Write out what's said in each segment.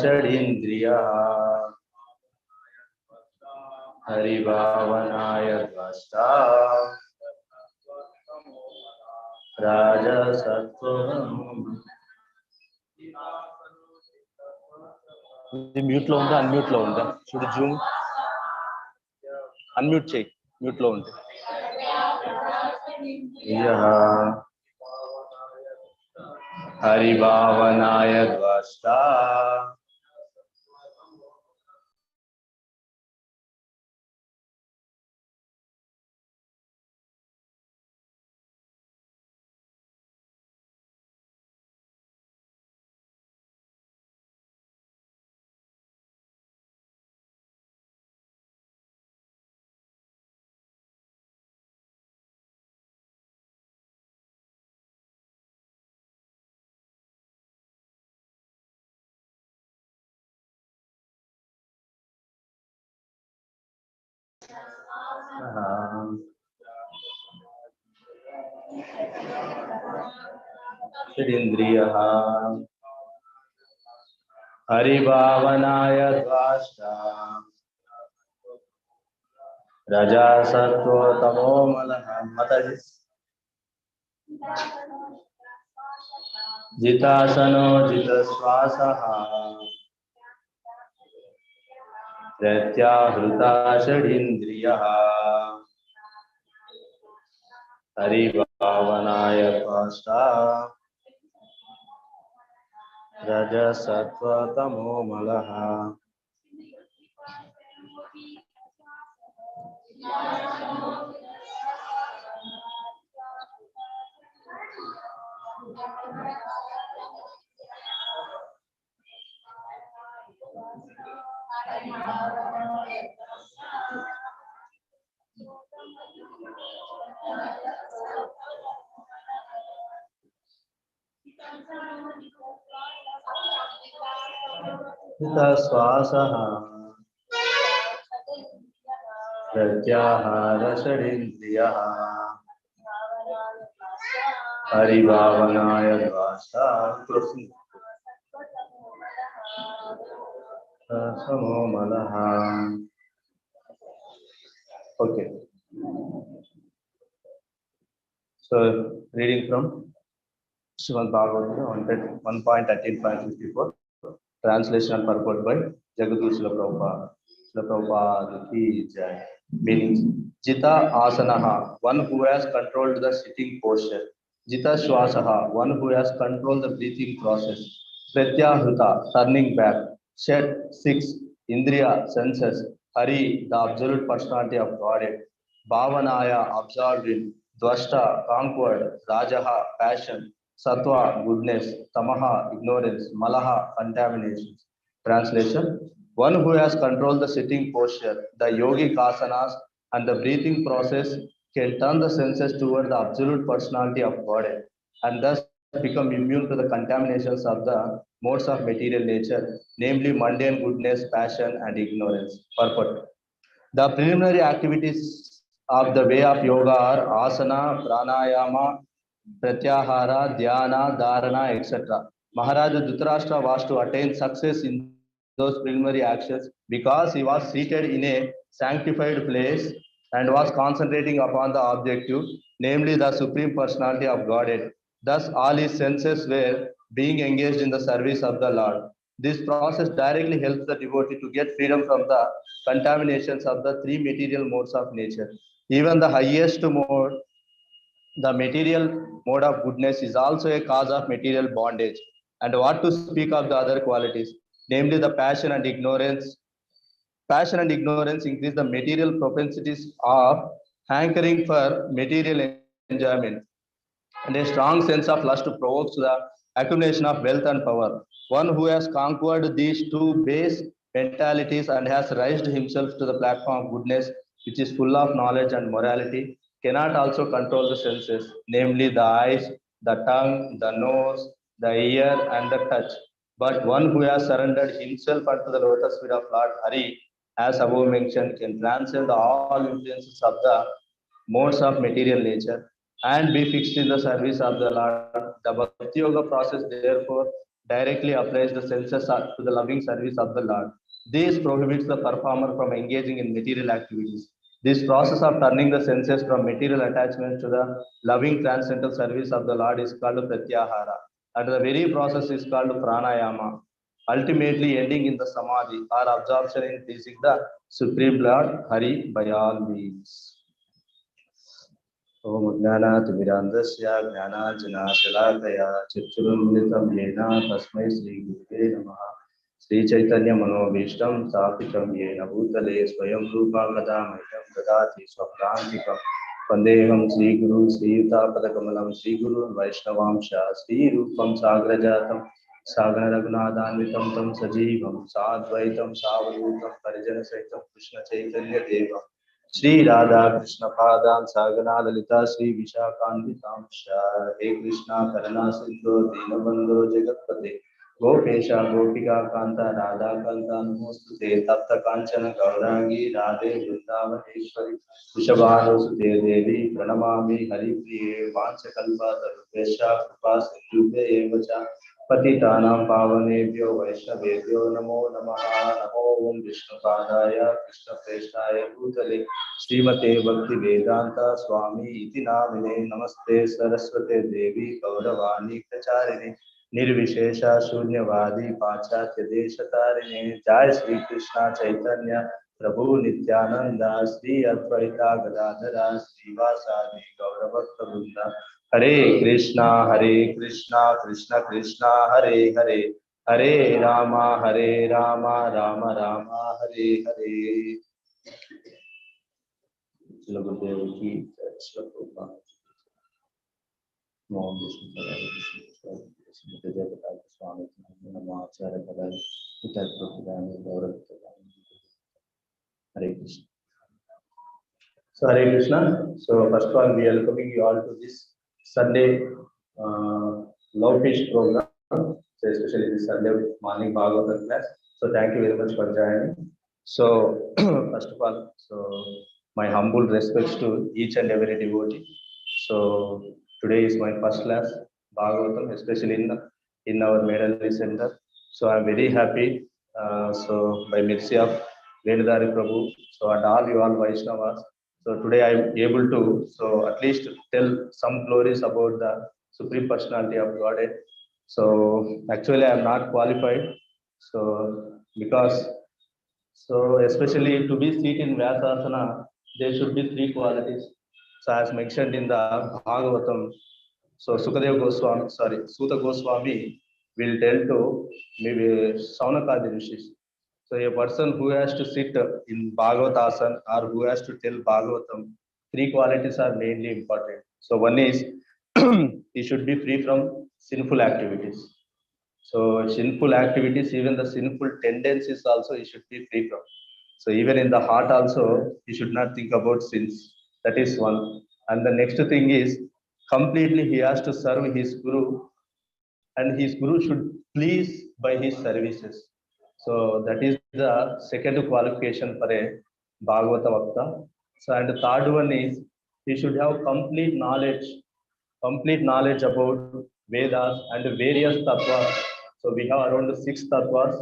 षडीन्द्रियः हरिभावनाय द्वष्टा राजसत्त्वम् mute లో ఉందా unmute లో ఉందా చూడు జూమ్ అన్మ్యూట్ చేయి మ్యూట్ లో ఉంది యః హరిభావనాయ ద్వష్టా षडीन्द्रियः हरिभावनाय द्वष्टा रजसत्त्वतमो मलः माताजी जितासनो जितश्वासः प्रत्याहृता षडीन्द्रियः हरिभावनाय द्वष्टा रजसत्त्वतमो मलः श्वासः प्रत्याहार षडीन्द्रियः हरिभावनाय द्वष्टा समो मलः. Okay. So reading from Srimad Bhagavatam 1.13.54. Translation and purport by Jagadguru Srila Prabhupada. Srila Prabhupada ki jai. Meanings: Jita asanaha, one who has controlled the sitting posture. Jita shwasaha, one who has controlled the breathing process. Pratyahruta, turning back. Shed, 6. Indriya, senses. Hari, the absolute personality of Godhead. Bhavanaya, absorbed in. Dvashta, conquered. Rajaha, passion. Sattva, goodness. Tamaha, ignorance. Malaha, contamination. Translation: one who has controlled the sitting posture, the yogic asanas, and the breathing process can turn the senses toward the absolute personality of Godhead and thus become immune to the contaminations of the modes of material nature, namely mundane goodness, passion, and ignorance. Purport: the preliminary activities of the way of yoga are asana, pranayama, pratyahara, dhyana, dharana, etc. Maharaja Dhritarashtra was to attain success in those preliminary actions because he was seated in a sanctified place and was concentrating upon the objective, namely the Supreme Personality of Godhead. Thus, all his senses were being engaged in the service of the Lord. This process directly helps the devotee to get freedom from the contaminations of the three material modes of nature. Even the highest mode, the material mode of goodness, is also a cause of material bondage. And what to speak of the other qualities, namely the passion and ignorance. Passion and ignorance increase the material propensities of hankering for material enjoyment, and a strong sense of lust provokes the accumulation of wealth and power. One who has conquered these two base mentalities and has raised himself to the platform of goodness, which is full of knowledge and morality, cannot also control the senses, namely the eyes, the tongue, the nose, the ear, and the touch. But one who has surrendered himself unto the lotus feet of Lord Hari, as above mentioned, can transcend all influences of the modes of material nature and be fixed in the service of the Lord. The Bhakti Yoga process, therefore, directly applies the senses to the loving service of the Lord. This prohibits the performer from engaging in material activities. This process of turning the senses from material attachments to the loving transcendental service of the Lord is called pratyahara. And the very process is called pranayama, ultimately ending in the samadhi or absorption in pleasing the Supreme Lord Hari by all means. ओम ज्ञानातिमिरान्धस्य ज्ञानार्जनशलाकया चक्षुरुन्मिलितं येन तस्मै श्रीगुरुवे नमः। श्रीचैतन्यमनोभीष्टं स्थापितं येन भूतले स्वयं रूपा कदा मह्यं ददाति स्वप्नान्तिकं वन्देऽहं श्रीगुरुं श्रीयुतापदकमलं श्रीगुरुन् वैष्णवांश श्रीरूपं साग्रजातं सागररघुनाथान्वितं तं सजीवं साद्वैतं सावधूतं परिजनसहितं कृष्णचैतन्यदेवं श्री राधा कृष्ण पादान सागना ललिता श्री विशाखान्वितांश हे कृष्णा करुणा सिंधु दीनबंधु जगत्पते गोपेशा गोपिका कांता राधा कांता नमोस्तुते तप्त कांचन गौरांगी राधे वृंदावनेश्वरी वृषभानुसुते देवी प्रणमामि हरिप्रिये वांछकल्पतरुभ्यश्च कृपा सिन्धुभ्य एव च पतितानां पावनेभ्यो वैष्णवेभ्यो नमो नमः। नमो ओं विष्णुपादाय कृष्णप्रेष्ठाय भूतले श्रीमते भक्ति वेदांता स्वामी इति नामिने नमस्ते सरस्वते देवी गौरवाणी प्रचारिणे निर्विशेष शून्यवादी पाश्चात्य देशतारिणे जय श्री कृष्ण चैतन्य प्रभु नित्यानंद श्री अद्वैता गदाधरा श्रीवासादि गौरभक्तवृंद हरे कृष्णा कृष्ण कृष्णा हरे हरे हरे राम राम राम हरे हरे। गुरुदेव की स्वामी हरे Krishna. So Hare Krishna. So first of all, we are welcoming you all to this Sunday Love Fish program. So especially this Sunday morning Bhagavatam class. So thank you very much for joining. So first of all, so my humble respects to each and every devotee. So today is my first class Bhagavatam, especially in our Medahalli center. So I'm very happy. So by mercy of Venadari Prabhu, so and all you all Vaishnavas. So today I am able to so at least tell some glories about the Supreme Personality of Godhead. So actually I am not qualified. So because so especially to be seated in Vyasasana, there should be three qualities. So as mentioned in the Bhagavatam, so Suta Goswami will tell to maybe Saunakadi Rishis. So a person who has to sit in Bhagavatasana or who has to tell Bhagavatam, three qualities are mainly important. So one is he should be free from sinful activities. So sinful activities, even the sinful tendencies also he should be free from. So even in the heart also, he should not think about sins. That is one. And the next thing is completely he has to serve his Guru, and his Guru should please by his services. So that is the second qualification for a Bhagavata Vakta. So and the third one is he should have complete knowledge about Vedas and various tattvas. So we have around 6 tattvas.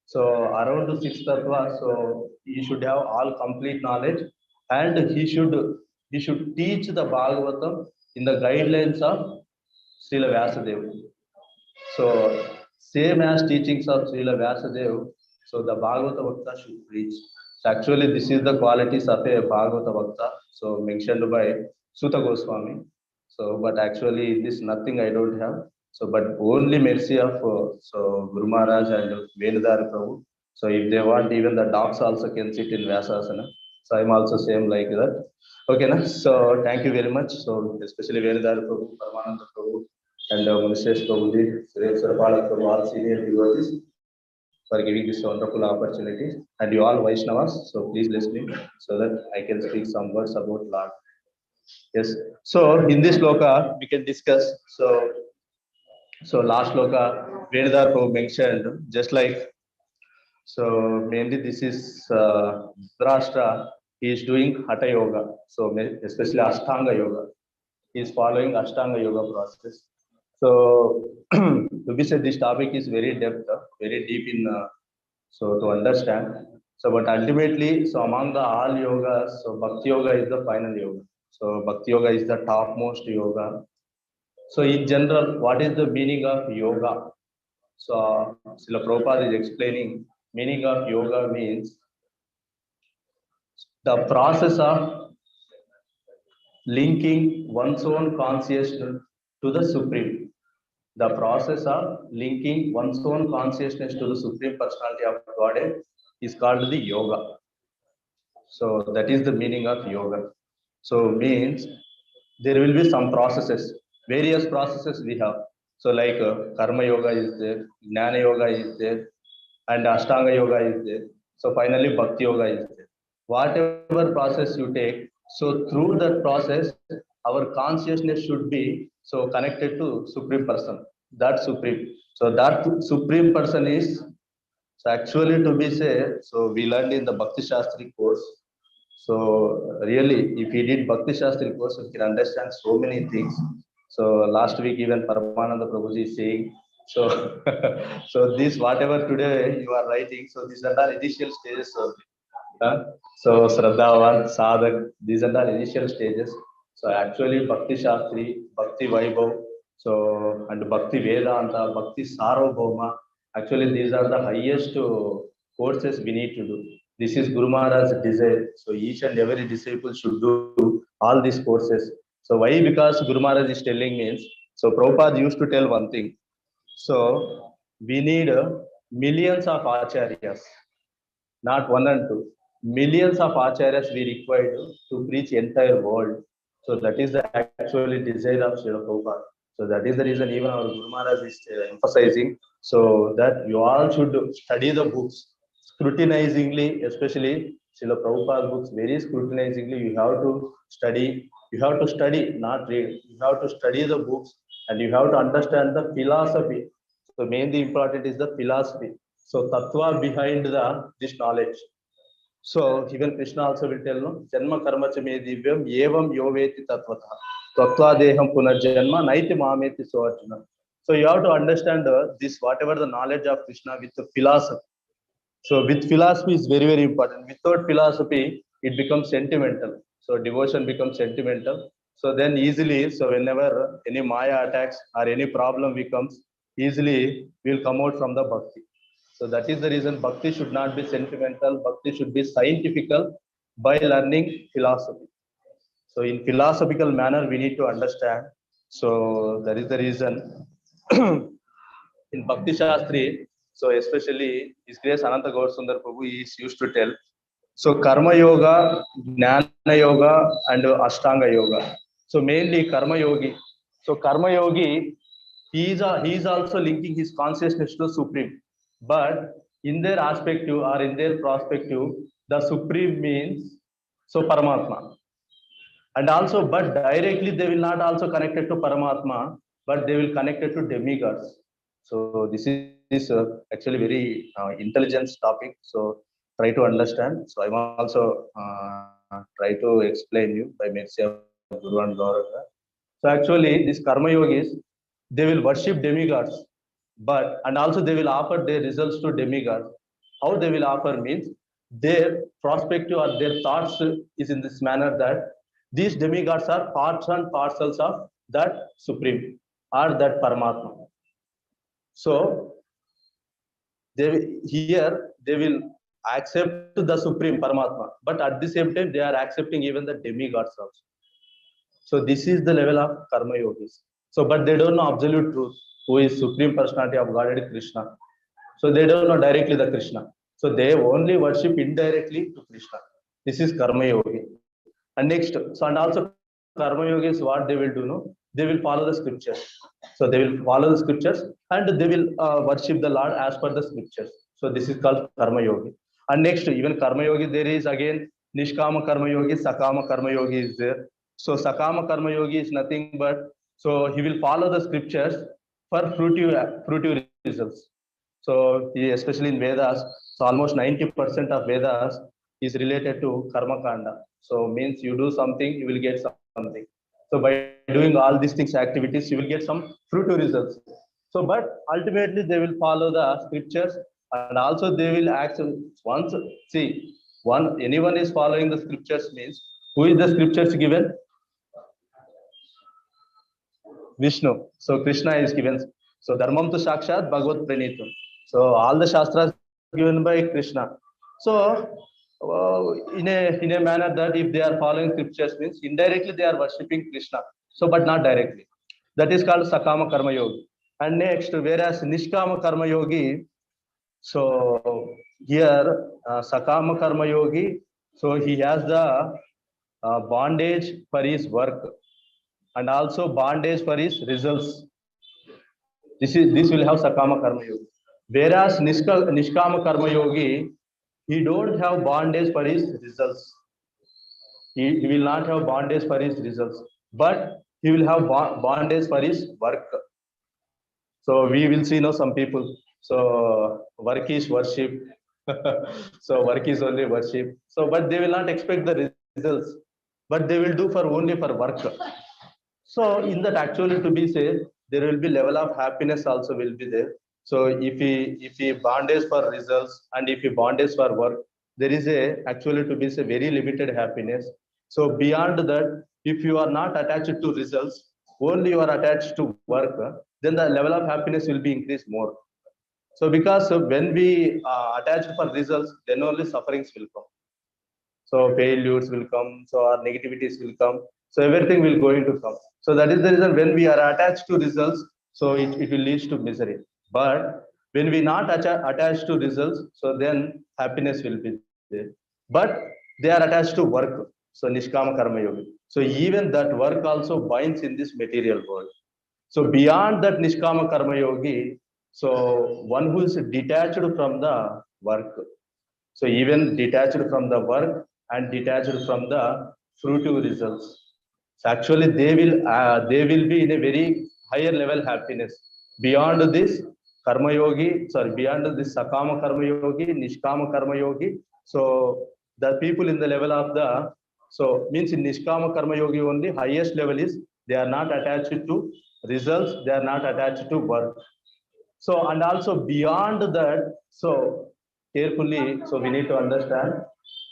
So around 6 tattvas, so he should have all complete knowledge, and he should teach the Bhagavatam in the guidelines of Srila Vyasadeva. So same as teachings of Srila Vyasadeva, so the Bhagavata Vakta should preach. So actually this is the qualities of a Bhagavata Vakta, so mentioned by Suta Goswami. So but actually this nothing I don't have. So but only mercy of so Guru Maharaj and Venadari Prabhu. So if they want, even the dogs also can sit in Vyasasana. So I'm also same like that. Okay, na? So thank you very much. So especially Venadari Prabhu, Paramananda Prabhu, and Mrs. Prabhuji, Prabhu, all senior devotees for giving this wonderful opportunity. And you all Vaishnavas, so please listen me so that I can speak some words about Lord. Yes. So in this loka we can discuss. So last loka Venadar Prabhu mentioned just like so mainly this is Dhritarashtra. He is doing Hatha Yoga. So especially Ashtanga Yoga. He is following Ashtanga Yoga process. So to be said, this topic is very depth, very deep in so to understand. So, but ultimately, so among the all yogas, so Bhakti Yoga is the final yoga. So Bhakti Yoga is the topmost yoga. So in general, what is the meaning of yoga? So Srila Prabhupada is explaining meaning of yoga means the process of linking one's own consciousness to the Supreme. The process of linking one's own consciousness to the Supreme Personality of Godhead is called the yoga. So that is the meaning of yoga. So means there will be some processes, various processes we have. So like karma yoga is there, jnana yoga is there, and ashtanga yoga is there. So finally bhakti yoga is there. Whatever process you take, so through that process, our consciousness should be so connected to Supreme Person. That Supreme. So that Supreme Person is so actually to be said, so we learned in the Bhakti Shastri course. So really, if we did Bhakti Shastri course, we can understand so many things. So last week even Paramananda Prabhuji is saying, so so this whatever today you are writing, so these are the initial stages of so Shraddhavan, Sadhak, these are the initial stages. So actually Bhakti Shastri, Bhakti Vaibhav, so and Bhakti Vedanta, Bhakti Sarvabhauma, actually these are the highest courses we need to do. This is Guru Maharaj's desire. So each and every disciple should do all these courses. So why? Because Guru Maharaj is telling means, so Prabhupada used to tell one thing. So we need millions of acharyas, not one and two. Millions of acharyas we required to preach entire world. So that is the actually desire of Srila Prabhupada. So that is the reason even our Guru Maharaj is emphasizing so that you all should study the books scrutinizingly, especially Srila Prabhupada books very scrutinizingly. You have to study. You have to study, not read. You have to study the books and you have to understand the philosophy. So mainly important is the philosophy. So tattva behind the this knowledge. So even Krishna also will tell no janma karma cha me divyam evam yoveti tattvata tattva deham punarjanma naiti mameti so arjuna. So you have to understand this whatever the knowledge of Krishna with the philosophy. So with philosophy is very very important. Without philosophy, it becomes sentimental. So devotion becomes sentimental. So then easily, so whenever any Maya attacks or any problem becomes, easily will come out from the bhakti. So that is the reason bhakti should not be sentimental. Bhakti should be scientifical by learning philosophy. So in philosophical manner, we need to understand. So that is the reason in Bhakti Shastri, so especially His Grace Ananta Gaur Sundar Prabhu is used to tell. So Karma Yoga, Jnana Yoga, and Ashtanga Yoga. So mainly Karma Yogi. So Karma Yogi, he is also linking his consciousness to Supreme. But in their aspect or in their perspective, the Supreme means so Paramatma. And also, but directly they will not also connected to Paramatma, but they will connected to demigods. So this is actually very intelligent topic. So try to understand. So I'm also try to explain you by mercy of Guru and Gauranga. So actually, this karma yogis, they will worship demigods, but and also they will offer their results to demigods. How they will offer means their perspective or their thoughts is in this manner that these demigods are parts and parcels of that supreme or that Paramatma. So they will accept the supreme Paramatma, but at the same time they are accepting even the demigods also. So this is the level of karma yogis. So, but they don't know absolute truth, who is supreme personality of Godhead Krishna. So they don't know directly the Krishna. So they only worship indirectly to Krishna. This is karma yogi. And next, so and also karma yogis, what they will do, no? They will follow the scriptures. So they will follow the scriptures and they will worship the Lord as per the scriptures. So this is called karma yogi. And next, even karma yogi, there is again nishkama karma yogi, sakama karma yogi is there. So sakama karma yogi is nothing but so he will follow the scriptures for fruitive results. So especially in Vedas, so almost 90% of Vedas is related to karma kanda. So means you do something, you will get something. So by doing all these things, activities, you will get some fruitful results. So, but ultimately they will follow the scriptures, and also they will actually once see anyone is following the scriptures means who is the scriptures given? Vishnu. So Krishna is given. So Dharmam tu Sakshat Bhagavat Pranitam. So all the Shastras given by Krishna. So in a manner that if they are following scriptures means indirectly they are worshipping Krishna. So but not directly. That is called Sakama Karma Yogi. And next, whereas Nishkama Karma Yogi, so here Sakama Karma Yogi, so he has the bondage for his work and also bondage for his results. This will have Sakama Karma Yogi. Whereas Nishkama Karma Yogi, he don't have bondage for his results. He will not have bondage for his results, but he will have bondage for his work. So we will see now some people. So work is worship. So work is only worship. So but they will not expect the results, but they will do for only for work. So in that actually to be said, there will be level of happiness also will be there. So if he bondage for results and if he bondage for work, there is a actually to be say very limited happiness. So beyond that, if you are not attached to results, only you are attached to work, then the level of happiness will be increased more. So because when we attach for results, then only sufferings will come. So failures will come, so our negativities will come, so everything will going to come. So that is the reason when we are attached to results, so it will lead to misery. But when we not attached to results, so then happiness will be there. But they are attached to work, so Nishkama Karma Yogi. So even that work also binds in this material world. So beyond that Nishkama Karma Yogi, so one who is detached from the work. So even detached from the work and detached from the fruitive results. So actually they will be in a very higher level happiness. Beyond this Karma Yogi, sorry, beyond this Sakama Karma Yogi, Nishkama Karma Yogi. So the people in the level of the, so means in Nishkama Karma Yogi only highest level is they are not attached to results, they are not attached to work. So and also beyond that, so carefully, so we need to understand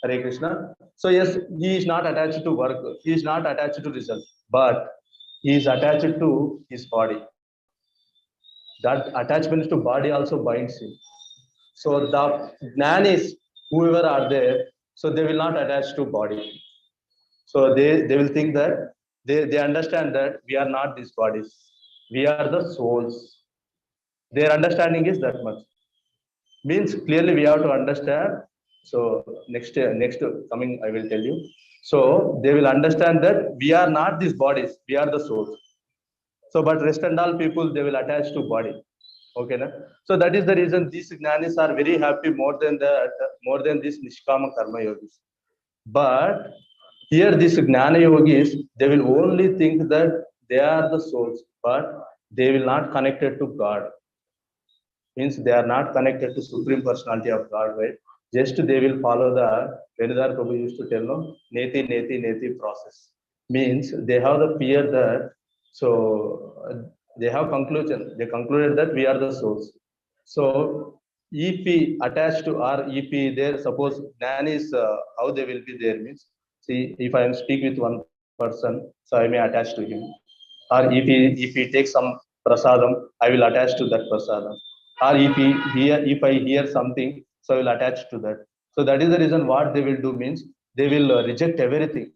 Hare Krishna. So yes, he is not attached to work, he is not attached to result, but he is attached to his body. That attachment to body also binds him. So the jnanis, whoever are there, so they will not attach to body. So they will think that they understand that we are not these bodies, we are the souls. Their understanding is that much. Means clearly we have to understand. So next coming I will tell you. So they will understand that we are not these bodies, we are the souls. So but rest and all people they will attach to body. Okay na? So that is the reason these jnanis are very happy more than these Nishkama Karma Yogis. But here these Gnana Yogis, they will only think that they are the souls, but they will not connected to God. Means they are not connected to Supreme Personality of God, right? Just they will follow the Venidar Prabhu used to tell no neti neti neti process. Means they have the fear that so they have conclusion. They concluded that we are the souls. So if we attach to or if we there suppose Gnan is how they will be there means see if I am speak with one person, so I may attach to him. Or if he takes some prasadam, I will attach to that prasadam. Or if I hear something, so I will attach to that. So that is the reason what they will do means they will reject everything.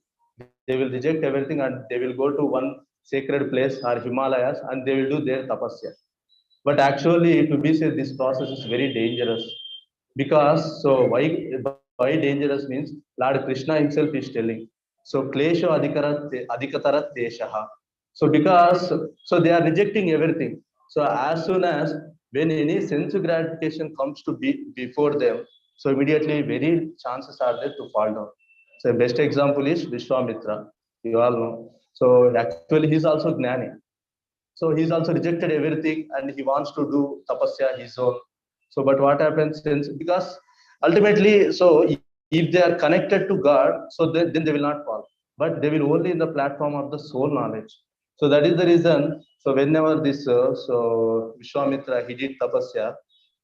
They will reject everything and they will go to one sacred place or Himalayas and they will do their tapasya. But actually to be said this process is very dangerous. Because so why dangerous means Lord Krishna himself is telling. So klesha adhikatara teshaha. So because so they are rejecting everything. So as soon as when any sense gratification comes to be before them, so immediately very chances are there to fall down. So best example is Vishwamitra. You all know. So actually he's also Gnani. So he's also rejected everything and he wants to do tapasya his own. So, but what happens since because ultimately, so if they are connected to God, so then they will not fall. but they will only in the platform of the soul knowledge. So that is the reason. So whenever this, so Vishwamitra, he did tapasya.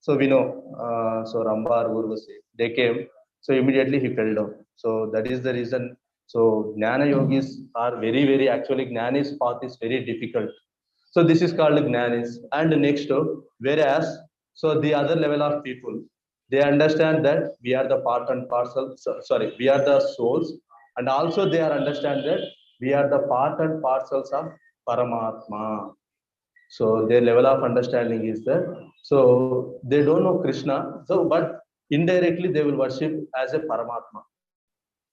So we know, so Rambar, Urvasi, they came. So immediately he fell down. So that is the reason. So Jnana yogis are very, actually Jnani's path is very difficult. So this is called Jnanis. And next, whereas, so the other level of people, they understand that we are the part and parcel, sorry, we are the souls, and also they are understand that we are the part and parcels of Paramatma. So their level of understanding is that, so they don't know Krishna, so but indirectly they will worship as a Paramatma.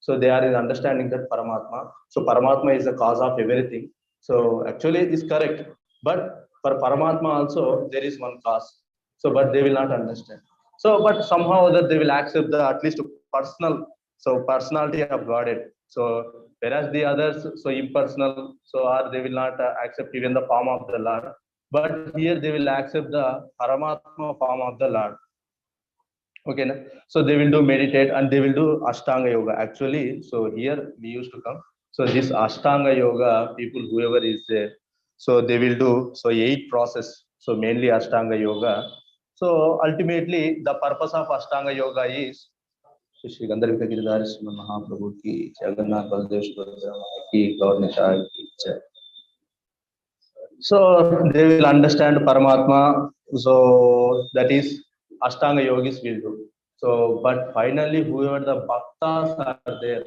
So they are in understanding that Paramatma. So Paramatma is the cause of everything. So actually it is correct. But for Paramatma also there is one cause. So but they will not understand. So but somehow that they will accept the at least personal, so personality of Godhead. So whereas the others, so impersonal, so or they will not accept even the form of the Lord. But here they will accept the Paramatma form of the Lord. Okay, na? So they will do meditate and they will do Ashtanga yoga. Actually, so here we used to come. So this Ashtanga yoga, people whoever is there, so they will do so 8 process. So mainly Ashtanga yoga. So ultimately, the purpose of Ashtanga yoga is Shri Gandharva Giridhari Srimad Mahaprabhu ki Jagannath Baldev Subhadra ki Gaur Nishad ki jai. So they will understand Paramatma. So that is Ashtanga yogis will do. So, but finally, whoever the bhaktas are there,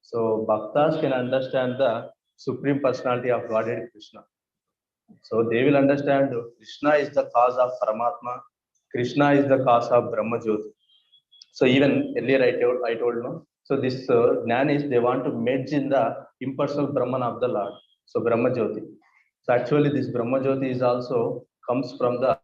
so bhaktas can understand the Supreme Personality of Godhead Krishna. So they will understand Krishna is the cause of Paramatma, Krishna is the cause of Brahma Jyoti. So even earlier I told no. So this Jnana is they want to merge in the impersonal Brahman of the Lord. So Brahma Jyoti. So actually this Brahma Jyoti is also comes from the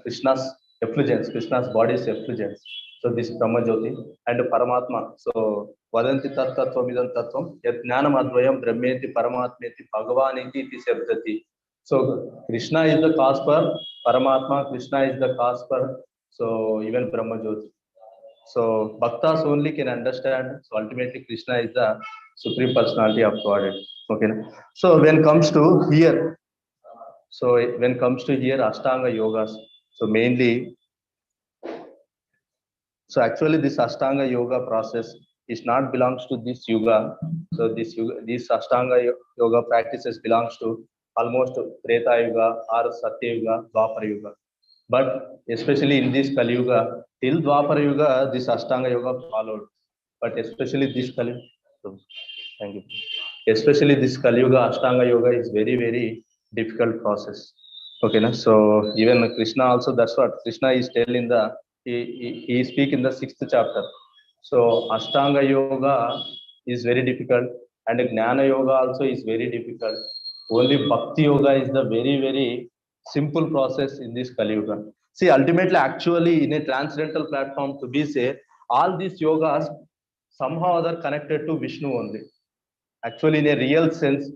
Krishna's effulgence, Krishna's body's effulgence. So this Brahma Jyoti and Paramatma. So Vadanti tat tattvam idam tattvam yat jnanam advayam brahmeti paramatmeti bhagavaniti iti sabdati. So Krishna is the cause for Paramatma, Krishna is the cause for so even Brahma Jyoti. So bhaktas only can understand. So ultimately Krishna is the Supreme Personality of Godhead. Okay. So when comes to here, so when comes to here Ashtanga yogas, so mainly, so actually this Ashtanga yoga process is not belongs to this yuga. So this Ashtanga yoga practices belongs to almost Treta Yuga or Satya Yuga, Dwapara Yuga. But especially in this Kali Yuga, till Dwapara Yuga, this Ashtanga Yoga followed. But especially this Kali, thank you. Especially this Kali Yuga, Ashtanga Yoga is very difficult process. Okay, na? So even Krishna also, that's what Krishna is telling the, he speak in the 6th chapter. So Ashtanga Yoga is very difficult and Jnana Yoga also is very difficult. Only Bhakti Yoga is the very simple process in this Kali Yuga. See, ultimately, actually, in a transcendental platform, to be say, all these yogas somehow other connected to Vishnu only. Actually, in a real sense,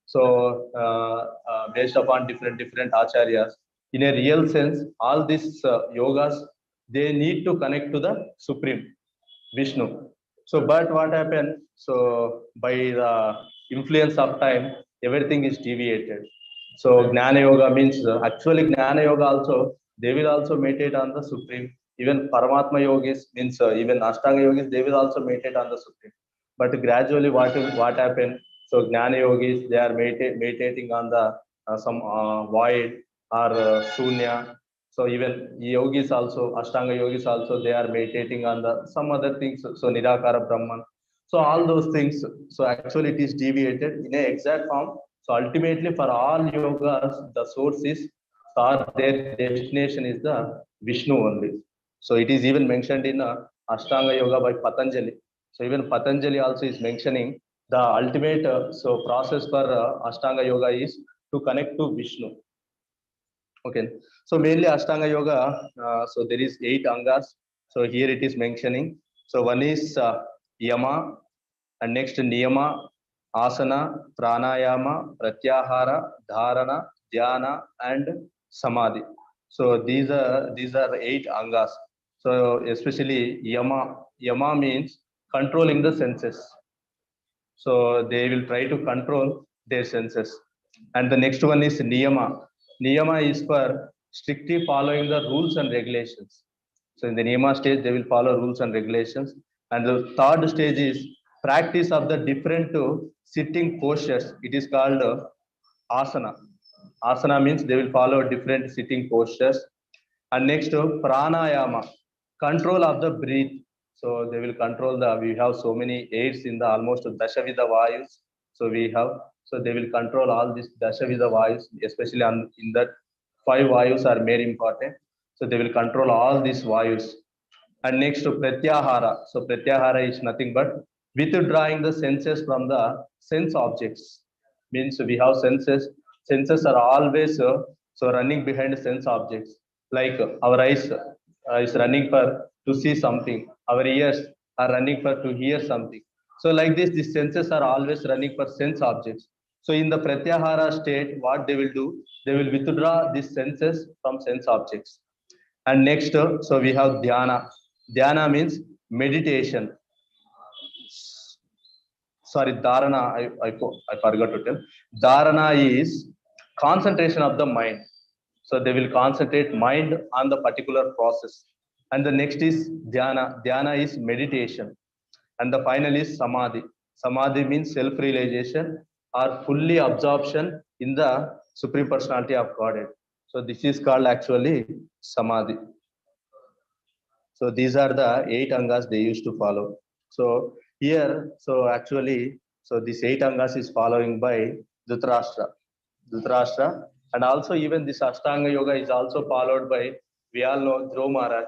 so based upon different acharyas, in a real sense, all these yogas they need to connect to the Supreme Vishnu. So, but what happened? So, by the influence of time, everything is deviated. So, Jnana Yoga means actually Jnana Yoga also, they will also meditate on the Supreme. Even Paramatma Yogis means even Ashtanga Yogis, they will also meditate on the Supreme. But gradually, what happened? So, Jnana Yogis, they are meditating on the some void or Sunya. So even yogis also, Ashtanga yogis also, they are meditating on the some other things. So Nirakara Brahman. So all those things. So actually it is deviated in a exact form. So ultimately for all yogas, the source is or their destination is the Vishnu only. So it is even mentioned in Ashtanga Yoga by Patanjali. So even Patanjali also is mentioning the ultimate so process for Ashtanga Yoga is to connect to Vishnu. Okay, so mainly Ashtanga Yoga, so there is 8 angas. So here it is mentioning. So one is Yama, and next Niyama, Asana, Pranayama, Pratyahara, Dharana, Dhyana, and Samadhi. So these are 8 angas. So especially Yama means controlling the senses. So they will try to control their senses. And the next one is niyama. Niyama is for strictly following the rules and regulations. So in the niyama stage, they will follow rules and regulations. And the third stage is practice of the different sitting postures. It is called asana. Asana means they will follow different sitting postures. And next, pranayama, control of the breath. So they will control we have so many aids in the almost Dashavida Vayus. So so they will control all these Dashavida Vayus, especially in that 5 Vayus are very important. So they will control all these Vayus. And next, Pratyahara. So Pratyahara is nothing but withdrawing the senses from the sense objects. Means we have senses. Senses are always so running behind sense objects. Like our eyes is running for to see something. Our ears are running for to hear something. So like this, the senses are always running for sense objects. So in the Pratyahara state, what they will do, they will withdraw these senses from sense objects. And next, so we have dhyana. Dhyana means meditation. Sorry, dharana. I forgot to tell. Dharana is concentration of the mind. So they will concentrate mind on the particular process. And the next is dhyana. Dhyana is meditation. And the final is samadhi. Samadhi means self-realization or fully absorption in the Supreme Personality of Godhead. So this is called actually samadhi. So these are the 8 angas they used to follow. So here, so actually, so this 8 angas is following by Dhritarashtra. Dhritarashtra, and also even this Ashtanga Yoga is also followed by, we all know Dhruva Maharaj.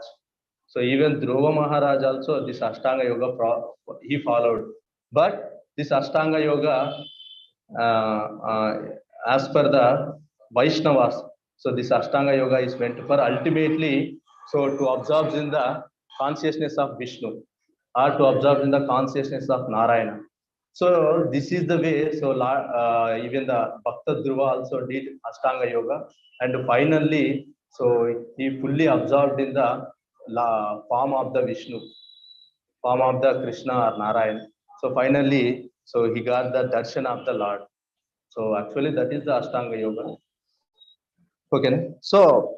So even Dhruva Maharaj also this Ashtanga Yoga he followed. But this Ashtanga Yoga, as per the Vaishnavas, so this Ashtanga Yoga is meant for ultimately so to absorb in the consciousness of Vishnu or to absorb in the consciousness of Narayana. So this is the way. So even the Bhakta Dhruva also did Ashtanga Yoga, and finally, so he fully absorbed in the form of the Vishnu, form of the Krishna or Narayan. So finally, so he got the darshan of the Lord. So actually, that is the Ashtanga Yoga. Okay, so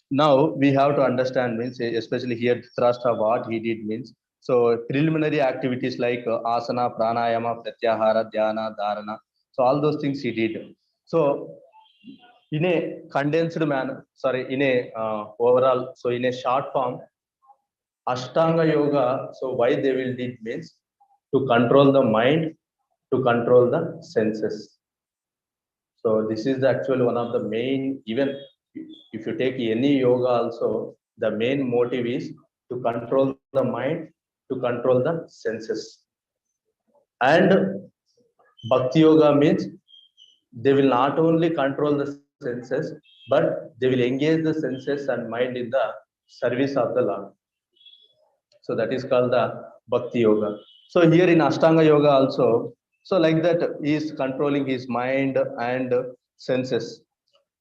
now we have to understand means especially here Dhritarashtra what he did means. So preliminary activities like asana, pranayama, pratyahara, dhyana, dharana. So all those things he did. So in a condensed manner, sorry, in a overall, so in a short form, Ashtanga Yoga. So why they will did means to control the mind, to control the senses. So this is actually one of the main, even if you take any yoga also, the main motive is to control the mind, to control the senses. And Bhakti Yoga means they will not only control the senses, but they will engage the senses and mind in the service of the Lord. So that is called the Bhakti Yoga. So here in Ashtanga Yoga also, so like that he is controlling his mind and senses.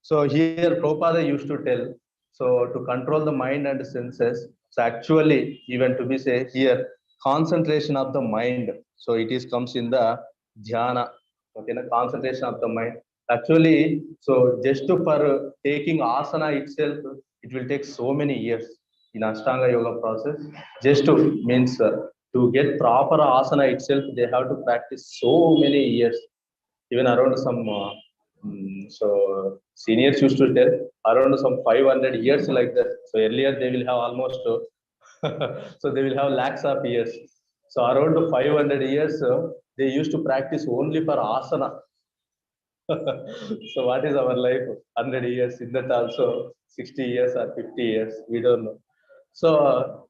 So here Prabhupada used to tell, so to control the mind and senses, so actually even to be say here, concentration of the mind. So it is comes in the dhyana, okay, the concentration of the mind. Actually, so just for taking asana itself, it will take so many years in Ashtanga Yoga process. Just to means to get proper asana itself, they have to practice so many years, even around some. So seniors used to tell around some 500 years like that. So earlier they will have almost so they will have lakhs of years. So around 500 years they used to practice only for asana. So what is our life? 100 years in that also 60 years or 50 years, we don't know. So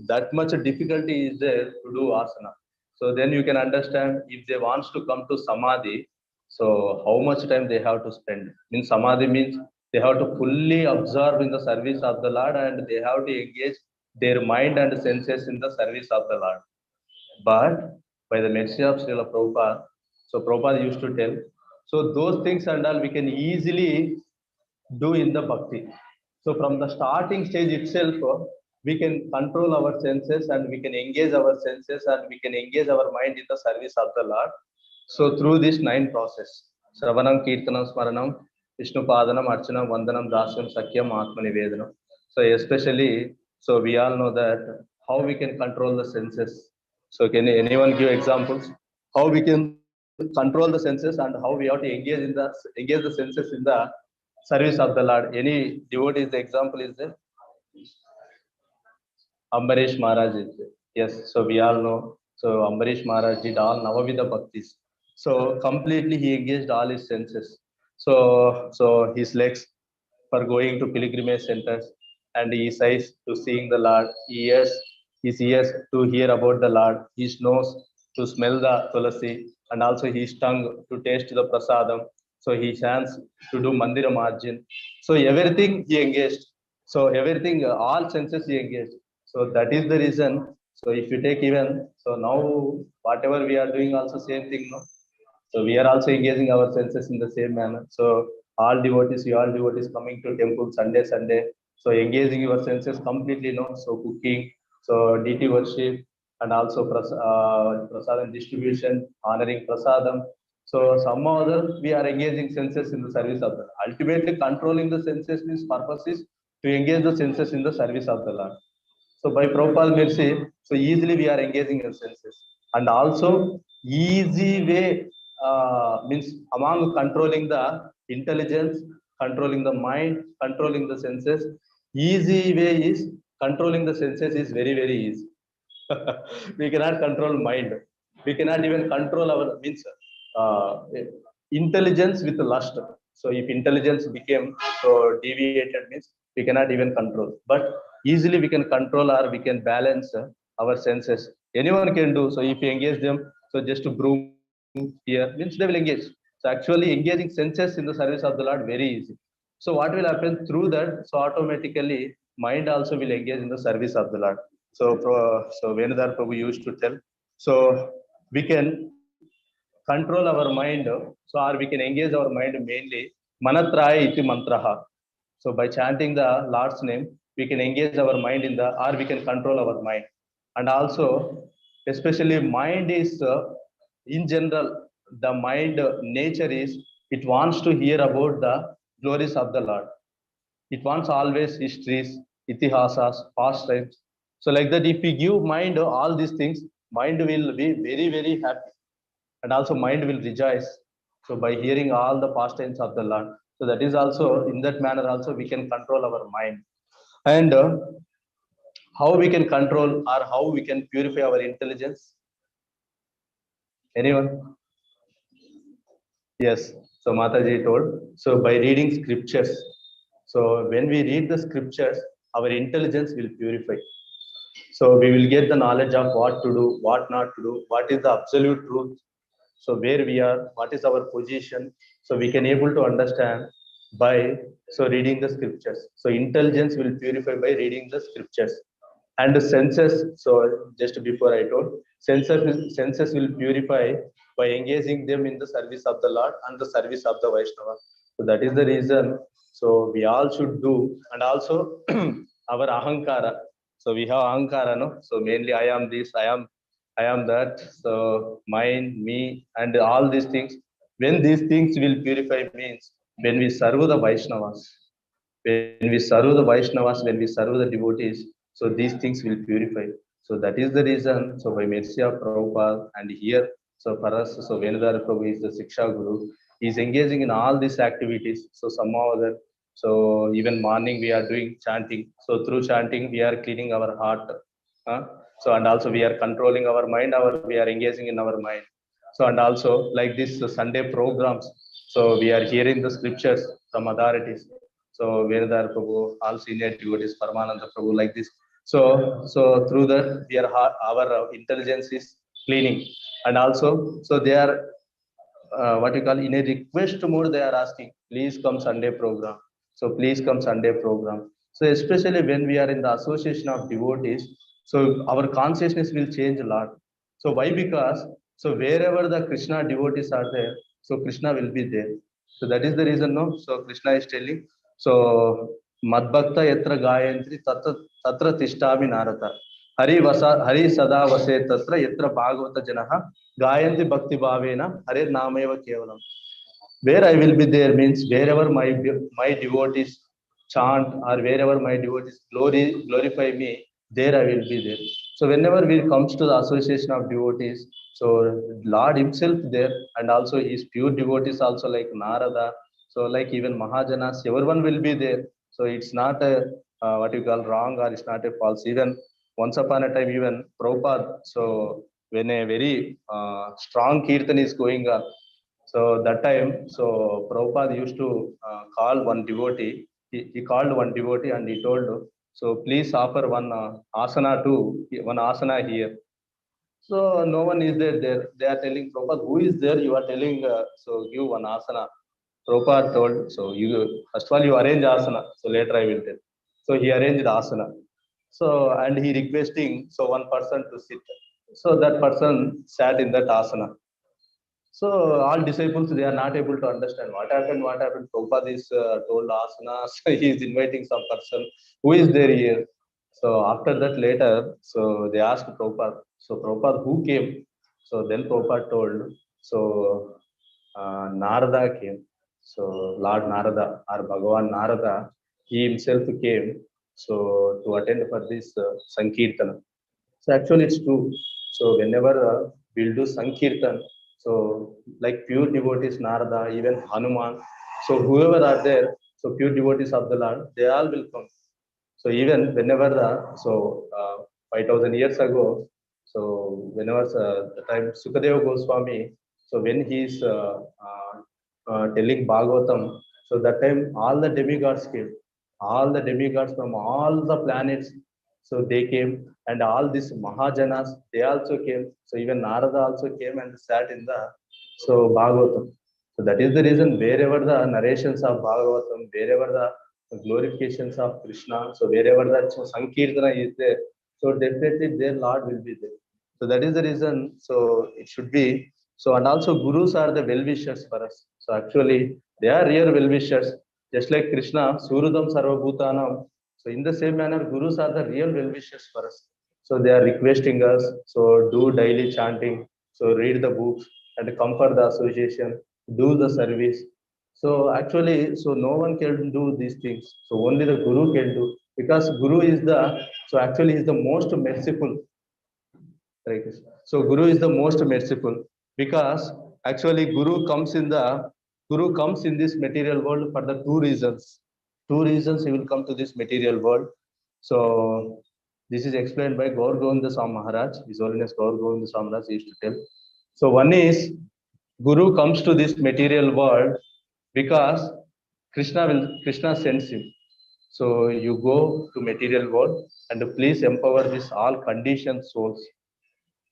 that much difficulty is there to do asana. So then you can understand if they wants to come to samadhi, so how much time they have to spend. In samadhi means they have to fully absorb in the service of the Lord, and they have to engage their mind and senses in the service of the Lord. But by the mercy of Srila Prabhupada, so Prabhupada used to tell, so those things and all we can easily do in the bhakti. So from the starting stage itself, we can control our senses and we can engage our senses and we can engage our mind in the service of the Lord. So through this 9 process, Sravanam, Kirtanam, Smaranam, Vishnu Padanam, Archanam, Vandanam, Dasyam, Sakyam, Atma Nivedanam. So especially, so we all know that how we can control the senses. So can anyone give examples? How we can control the senses and how we have to engage the senses in the service of the Lord. Any devotees, the example is there? Ambarish Maharaj is there. Yes, so we all know. So Ambarish Maharaj did all Navavida Bhaktis. So completely he engaged all his senses. So his legs for going to pilgrimage centers, and his eyes to seeing the Lord, his ears to hear about the Lord, his nose to smell the tulasi, and also his tongue to taste the prasadam. So his hands to do mandira margin. So everything he engaged. So everything, all senses he engaged. So that is the reason. So if you take even, so now whatever we are doing also same thing, no? So we are also engaging our senses in the same manner. So you all devotees coming to temple Sunday. So engaging your senses completely, no? So cooking, so deity worship, and also prasadam distribution, honoring prasadam. So somehow or other we are engaging senses in the service of the Lord. Ultimately, controlling the senses means purpose is to engage the senses in the service of the Lord. So by Prabhupada mercy, so easily we are engaging in senses. And also easy way means among controlling the intelligence, controlling the mind, controlling the senses, easy way is controlling the senses is very, very easy. We cannot control mind. We cannot even control our means intelligence with lust. So if intelligence became so deviated means we cannot even control. But easily we can control or we can balance our senses. Anyone can do. So if you engage them, so just to broom here means they will engage. So actually engaging senses in the service of the Lord very easy. So what will happen through that? So automatically mind also will engage in the service of the Lord. So Venudar Prabhu used to tell. So we can control our mind, so or we can engage our mind mainly Manatraya iti mantraha. So by chanting the Lord's name, we can engage our mind in the, or we can control our mind. And also, especially mind is, in general, the mind nature is, it wants to hear about the glories of the Lord. It wants always histories, itihasas, past times. So like that, if we give mind all these things, mind will be very, very happy. And also mind will rejoice. So by hearing all the pastimes of the Lord. So that is also, in that manner also, we can control our mind. And how we can control or how we can purify our intelligence? Anyone? Yes. So Mataji told. So by reading scriptures. So when we read the scriptures, our intelligence will purify. So we will get the knowledge of what to do, what not to do, what is the absolute truth. So where we are, what is our position. So we can able to understand by so reading the scriptures. So intelligence will purify by reading the scriptures. And the senses, so just before I told, senses will purify by engaging them in the service of the Lord and the service of the Vaishnava. So that is the reason. So we all should do, and also our ahankara. So we have ahankara, no? So mainly I am this, I am that. So mine, me, and all these things. When these things will purify means when we serve the Vaishnavas, when we serve the Vaishnavas, when we serve the devotees, so these things will purify. So that is the reason. So by mercy of Prabhupada, and here, so for us, so Venudara Prabhu is the Siksha Guru. He is engaging in all these activities. So somehow that, so even morning we are doing chanting. So through chanting, we are cleaning our heart. So and also we are controlling our mind, we are engaging in our mind. So and also like this Sunday programs. So we are hearing the scriptures from authorities. So Vedadar Prabhu, all senior devotees, Paramananda Prabhu, like this. So through that, we are our intelligence is cleaning, and also so they are what you call in a request mode. They are asking, please come Sunday program. So please come Sunday program. So especially when we are in the association of devotees, so our consciousness will change a lot. So why? Because so wherever the Krishna devotees are there, so Krishna will be there. So that is the reason, no? So Krishna is telling, so Madbhakta yatra gayantri tatra tishtami narada. Hari sada vase tatra yatra bhagavata janaha gayanti bhakti bhavena hare nameva kevalam. Where I will be there means wherever my devotees chant or wherever my devotees glorify me, there I will be there. So whenever we comes to the association of devotees, so Lord himself there, and also his pure devotees also like Narada, so like even Mahajanas, everyone will be there. So it's not a what you call wrong, or it's not a false. Even once upon a time, even Prabhupada, so when a very strong kirtan is going on, so that time, so Prabhupada used to call one devotee. He called one devotee and he told, so please offer one asana to one asana here. So no one is there. They are telling Prabhupada, who is there? You are telling, so give one asana. Prabhupada told, so you first of all you arrange asana. So later I will tell. So he arranged asana. So and he requesting so one person to sit. So that person sat in that asana. So all disciples, they are not able to understand what happened. What happened? Prabhupada is told asana. So he is inviting some person who is there here. So after that later, so they asked Prabhupada. So Prabhupada, who came? So then Prabhupada told. So Narada came. So Lord Narada or Bhagavan Narada, he himself came. So to attend for this Sankirtana. So actually it's true. So whenever we'll do Sankirtan, so like pure devotees, Narada, even Hanuman, so whoever are there, so pure devotees of the Lord, they all will come. So even whenever 5,000 years ago, so whenever the time Sukadeva Goswami, so when he is telling Bhagavatam, so that time all the demigods came, all the demigods from all the planets, so they came, and all these Mahajanas, they also came. So even Narada also came and sat in the so Bhagavatam. So that is the reason wherever the narrations of Bhagavatam, wherever the glorifications of Krishna, so wherever that Sankirtana is there, so definitely their Lord will be there. So that is the reason. So it should be. So and also gurus are the well-wishers for us. So actually they are real well-wishers. Just like Krishna, Surudam Sarvabhutanam. So in the same manner, gurus are the real well-wishers for us. So they are requesting us. So do daily chanting. So read the books and come for the association. Do the service. So actually, so no one can do these things. So only the guru can do, because guru is the, so actually is the most merciful. Right. So Guru is the most merciful, because actually Guru comes in this material world for the two reasons. Two reasons he will come to this material world. So this is explained by Gaur Govinda Swami Maharaj. His Holiness Gaur Govinda Swami Maharaj used to tell. So one is Guru comes to this material world because Krishna sends him. So you go to material world and please empower this all conditioned souls.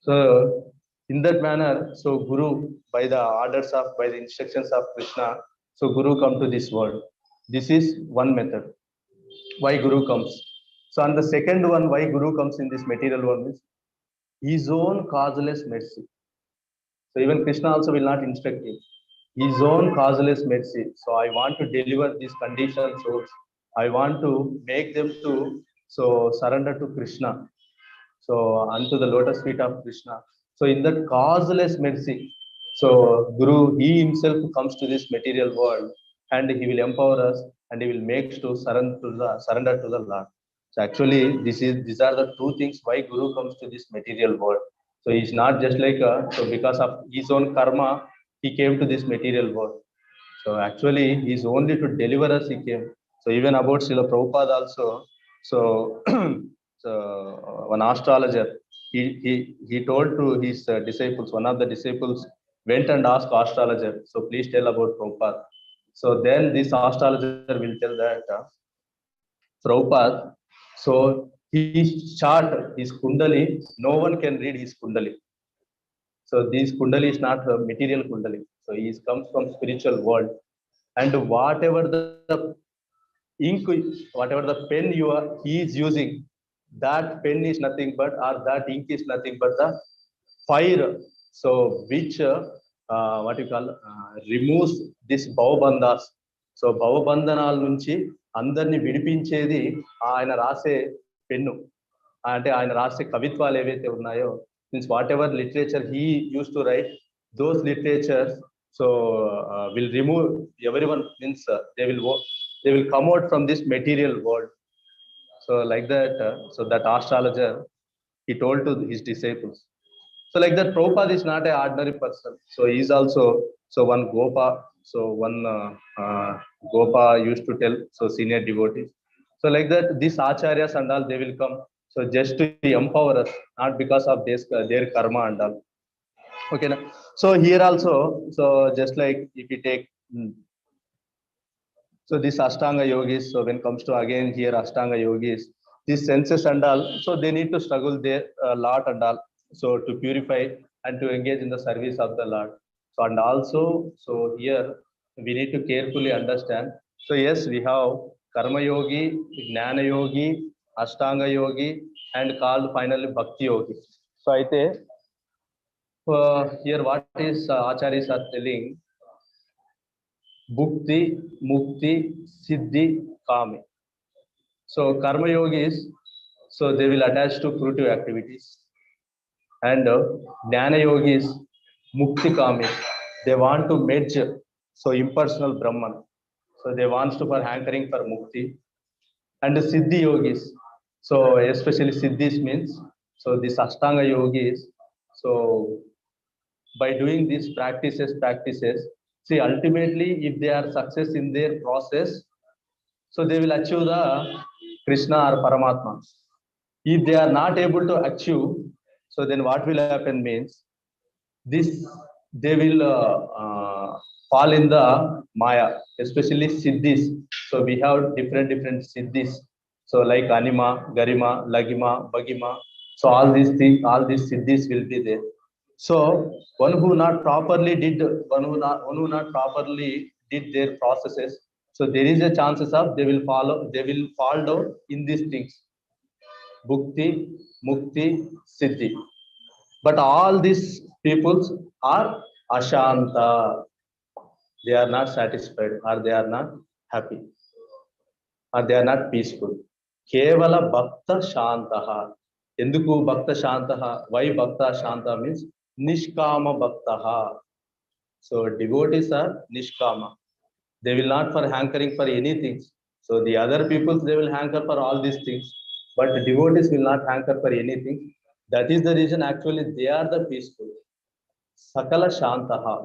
So in that manner, so Guru, by the instructions of Krishna, so Guru come to this world. This is one method. Why Guru comes? So on the second one, why Guru comes in this material world is his own causeless mercy. So even Krishna also will not instruct him. His own causeless mercy. So I want to deliver these conditioned souls. I want to make them to so surrender to Krishna. So unto the lotus feet of Krishna. So in that causeless mercy, so Guru, he himself comes to this material world and he will empower us and he will make to surrender to the Lord. So actually, these are the two things why Guru comes to this material world. So he's not just like so because of his own karma, he came to this material world. So actually, he's only to deliver us. He came. So even about Srila Prabhupada also. So, so one astrologer, he told to his disciples. One of the disciples went and asked astrologer. So please tell about Prabhupada. So then this astrologer will tell that Prabhupada. So his chart, his kundali, no one can read his kundali. So this kundali is not a material kundali. So he comes from spiritual world, and whatever the ink, whatever the pen he is using, that pen is nothing but, or that ink is nothing but the fire. So which what you call removes this భవబంధాస్. So భవబంధనాల నుంచి అందరిని విడిపించేది ఆయన రాసే pen. అంటే ఆయన రాసే కవిత్వాలు ఏవైతే ఉన్నాయో, means what ever literature he use to right, those literatures so will remove everyone, means they will come out from this material world. So like that, so that astrologer, he told to his disciples. So like that, Prabhupada is not an ordinary person. So he is also, so one Gopa, so one Gopa used to tell, so senior devotees. So like that, these acharyas and all, they will come, so just to empower us, not because of this, their karma and all. Okay. So here also, so just like if you take, so this Ashtanga yogis, so when it comes to again here Ashtanga yogis, these senses and all, so they need to struggle their lot and all, so to purify and to engage in the service of the Lord. So and also, so here we need to carefully understand. So yes, we have Karma Yogi, Jnana Yogi, Ashtanga Yogi, and called finally Bhakti Yogi. So I think here what is Acharyas are telling, Bhukti, Mukti, Siddhi, Kami. So Karma Yogis, so they will attach to fruitive activities. And Jnana Yogis, Mukti Kamis, they want to merge, so impersonal Brahman. So they want to for hankering for Mukti. And the Siddhi Yogis, so especially Siddhis means, so this Ashtanga Yogis, so by doing these practices, see ultimately if they are success in their process, so they will achieve the Krishna or Paramatma. If they are not able to achieve, so then what will happen means, this they will fall in the Maya, especially Siddhis. So we have different Siddhis. So like Anima, Garima, Lagima, Bagima. So all these things, all these Siddhis will be there. So one who not properly did their processes, so there is a chances of they will fall down in these things, Bhukti, Mukti, Siddhi. But all these peoples are Ashanta. They are not satisfied, or they are not happy, or they are not peaceful. Kevala Bhakta Shantaha. Enduku Bhakta Shantaha? Why Bhakta Shanta means Nishkama Bhaktaha. So devotees are Nishkama. They will not for hankering for anything. So the other peoples, they will hanker for all these things, but the devotees will not hanker for anything. That is the reason actually they are the peaceful. Sakala Shantaha.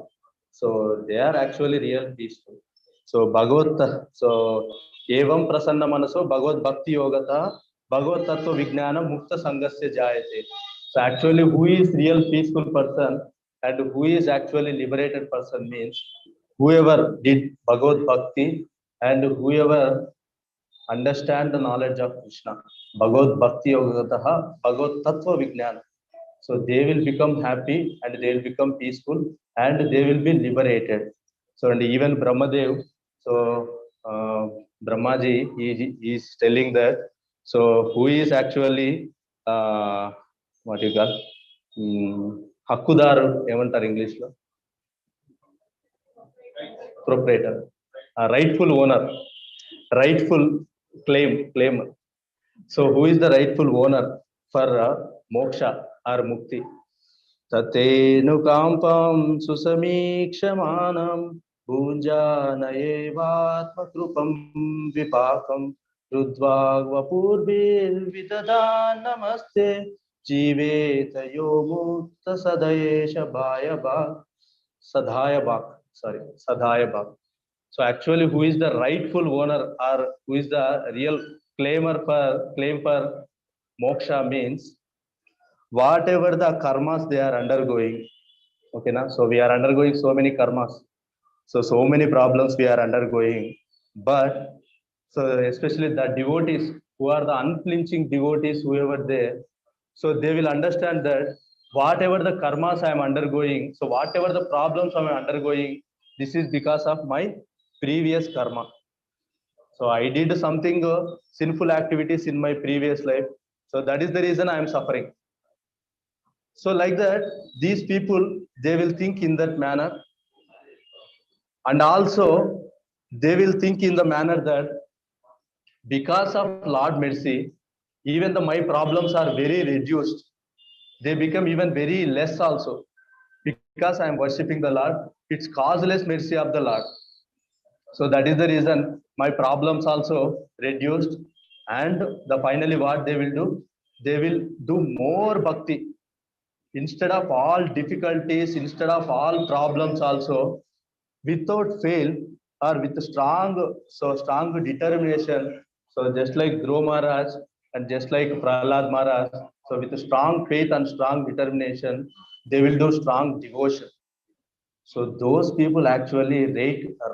So they are actually real peaceful. So Bhagavat, so Evam Prasanna Manaso Bhagavad Bhakti Yogata Bhagavad Tattva Vijnana Mukta Sangasya Jayate. So actually who is real peaceful person and who is actually liberated person means whoever did Bhagavad Bhakti and whoever understand the knowledge of Krishna. Bhagavad Bhakti Yogataha Bhagavad Tattva Vijnana. So they will become happy and they will become peaceful and they will be liberated. So and even Brahmadev, so Brahmaji, he is telling that, so who is actually what you call Hakkudaru, emantaru English lo, proprietor, rightful owner, rightful claimer. So who is the rightful owner for moksha or mukti? Tatenu kampam susamikshamaanam bhunjanayevatma krupam vipakam rudvagvapurbir vidadan namaste jiveta yomukta sadayesha sadhayabak. So actually who is the rightful owner or who is the real claim for moksha means whatever the karmas they are undergoing. Okay, na? So we are undergoing so many karmas, so many problems we are undergoing, but so especially the devotees who are the unflinching devotees, whoever there, so they will understand that whatever the karmas I am undergoing, so whatever the problems I am undergoing, this is because of my previous karma. So I did something sinful activities in my previous life, so that is the reason I am suffering. So like that, these people, they will think in that manner, and also they will think in the manner that because of Lord mercy, even my problems are very reduced. They become even very less also. Because I am worshipping the Lord, it's causeless mercy of the Lord. So that is the reason my problems also reduced. And the finally what they will do? They will do more bhakti. Instead of all difficulties, instead of all problems also, without fail or with strong determination. So just like Dhruva Maharaj and just like Prahlad Maharaj, so with strong faith and strong determination, they will do strong devotion. So those people actually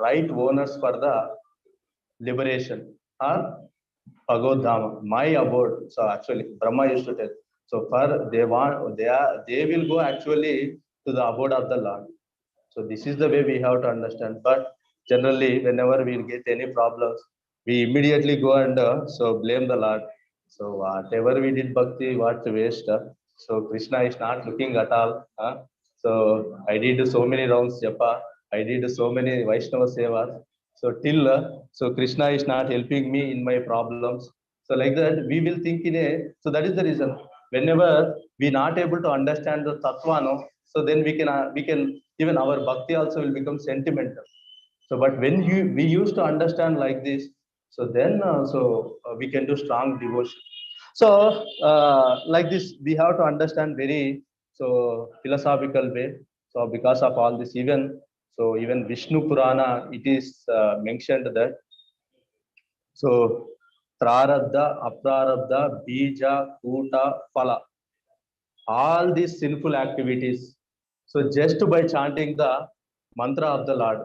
right owners for the liberation or Bhagavad my abode. So actually, Brahma used to tell. So for they will go actually to the abode of the Lord. So this is the way we have to understand. But generally, whenever we get any problems, we immediately go and so blame the Lord. So whatever we did bhakti, what's waste? So Krishna is not looking at all. So I did so many rounds japa. I did so many Vaishnava sevas. So till so Krishna is not helping me in my problems. So like that, we will think in a. So that is the reason. Whenever we not able to understand the tattva, no, so then we can even our bhakti also will become sentimental. So but when we used to understand like this, so then we can do strong devotion. So like this we have to understand very so philosophical way. So because of all this, even Vishnu Purana, it is mentioned that so prarabdha, aprarabdha, bija, kuta, phala, all these sinful activities. So just by chanting the mantra of the Lord,